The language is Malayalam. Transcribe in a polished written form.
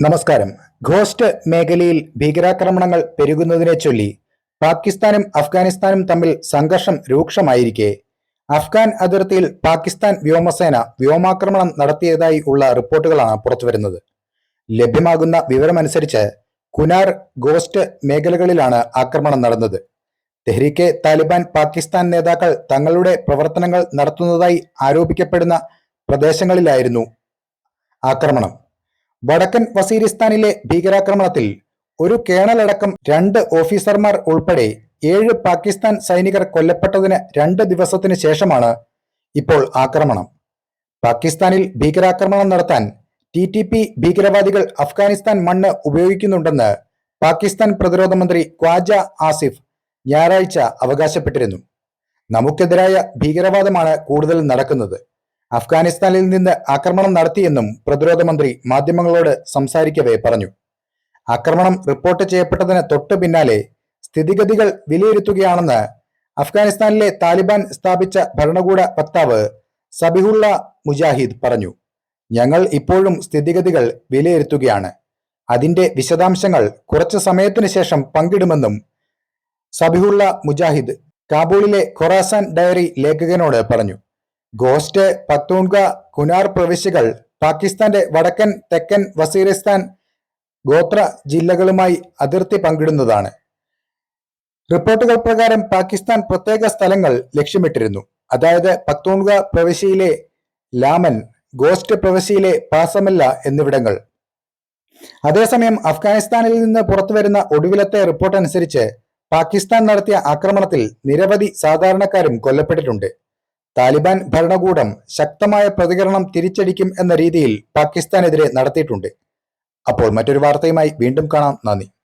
നമസ്കാരം. ഘോസ്റ്റ് മേഖലയിൽ ഭീകരാക്രമണങ്ങൾ പെരുകുന്നതിനെ ചൊല്ലി പാകിസ്ഥാനും അഫ്ഗാനിസ്ഥാനും തമ്മിൽ സംഘർഷം രൂക്ഷമായിരിക്കെ അഫ്ഗാൻ അതിർത്തിയിൽ പാകിസ്ഥാൻ വ്യോമസേന വ്യോമാക്രമണം നടത്തിയതായി ഉള്ള റിപ്പോർട്ടുകളാണ് പുറത്തുവരുന്നത്. ലഭ്യമാകുന്ന വിവരമനുസരിച്ച് കുനാർ, ഗോസ്റ്റ് മേഖലകളിലാണ് ആക്രമണം നടന്നത്. തെഹ്രീക്കെ താലിബാൻ പാകിസ്ഥാൻ നേതാക്കൾ തങ്ങളുടെ പ്രവർത്തനങ്ങൾ നടത്തുന്നതായി ആരോപിക്കപ്പെടുന്ന പ്രദേശങ്ങളിലായിരുന്നു ആക്രമണം. വടക്കൻ വസീരിസ്ഥാനിലെ ഭീകരാക്രമണത്തിൽ ഒരു കേണലടക്കം 2 ഓഫീസർമാർ ഉൾപ്പെടെ 7 പാകിസ്ഥാൻ സൈനികർ കൊല്ലപ്പെട്ടതിന് 2 ദിവസത്തിന് ശേഷമാണ് ഇപ്പോൾ ആക്രമണം. പാകിസ്ഥാനിൽ ഭീകരാക്രമണം നടത്താൻ TTP ഭീകരവാദികൾ അഫ്ഗാനിസ്ഥാൻ മണ്ണ് ഉപയോഗിക്കുന്നുണ്ടെന്ന് പാകിസ്ഥാൻ പ്രതിരോധ മന്ത്രി ഖ്വാജ ആസിഫ് ഞായറാഴ്ച അവകാശപ്പെട്ടിരുന്നു. നമുക്കെതിരായ ഭീകരവാദമാണ് കൂടുതൽ നടക്കുന്നത്. അഫ്ഗാനിസ്ഥാനിൽ നിന്ന് ആക്രമണം നടത്തിയെന്നും പ്രതിരോധ മന്ത്രി മാധ്യമങ്ങളോട് സംസാരിക്കവേ പറഞ്ഞു. ആക്രമണം റിപ്പോർട്ട് ചെയ്യപ്പെട്ടതിന് തൊട്ടു പിന്നാലെ സ്ഥിതിഗതികൾ വിലയിരുത്തുകയാണെന്ന് അഫ്ഗാനിസ്ഥാനിലെ താലിബാൻ സ്ഥാപിച്ച ഭരണകൂട വക്താവ് സബിഹുള്ള മുജാഹിദ് പറഞ്ഞു. ഞങ്ങൾ ഇപ്പോഴും സ്ഥിതിഗതികൾ വിലയിരുത്തുകയാണ്. അതിന്റെ വിശദാംശങ്ങൾ കുറച്ചു സമയത്തിന് ശേഷം പങ്കിടുമെന്നും സബിഹുള്ള മുജാഹിദ് കാബൂളിലെ ഖൊറാസാൻ ഡയറി ലേഖകനോട് പറഞ്ഞു. ഗോസ്റ്റ്, പക്തൂൺഖ, കുനാർ പ്രവിശ്യകൾ പാകിസ്ഥാന്റെ വടക്കൻ, തെക്കൻ വസീറിസ്ഥാൻ ഗോത്ര ജില്ലകളുമായി അതിർത്തി പങ്കിടുന്നതാണ്. റിപ്പോർട്ടുകൾ പ്രകാരം പാകിസ്ഥാൻ പ്രത്യേക സ്ഥലങ്ങൾ ലക്ഷ്യമിട്ടിരുന്നു. അതായത് പക്തൂൺഖ പ്രവിശ്യയിലെ ലാമൻ, ഗോസ്റ്റ് പ്രവിശ്യയിലെ പാസമല്ല എന്നിവിടങ്ങൾ. അതേസമയം അഫ്ഗാനിസ്ഥാനിൽ നിന്ന് പുറത്തുവരുന്ന ഒടുവിലത്തെ റിപ്പോർട്ട് അനുസരിച്ച് പാകിസ്ഥാൻ നടത്തിയ ആക്രമണത്തിൽ നിരവധി സാധാരണക്കാരും കൊല്ലപ്പെട്ടിട്ടുണ്ട്. താലിബാൻ ഭരണകൂടം ശക്തമായ പ്രതികരണം തിരിച്ചടിക്കും എന്ന രീതിയിൽ പാകിസ്ഥാനെതിരെ നടത്തിയിട്ടുണ്ട്. അപ്പോൾ മറ്റൊരു വാർത്തയുമായി വീണ്ടും കാണാം. നന്ദി.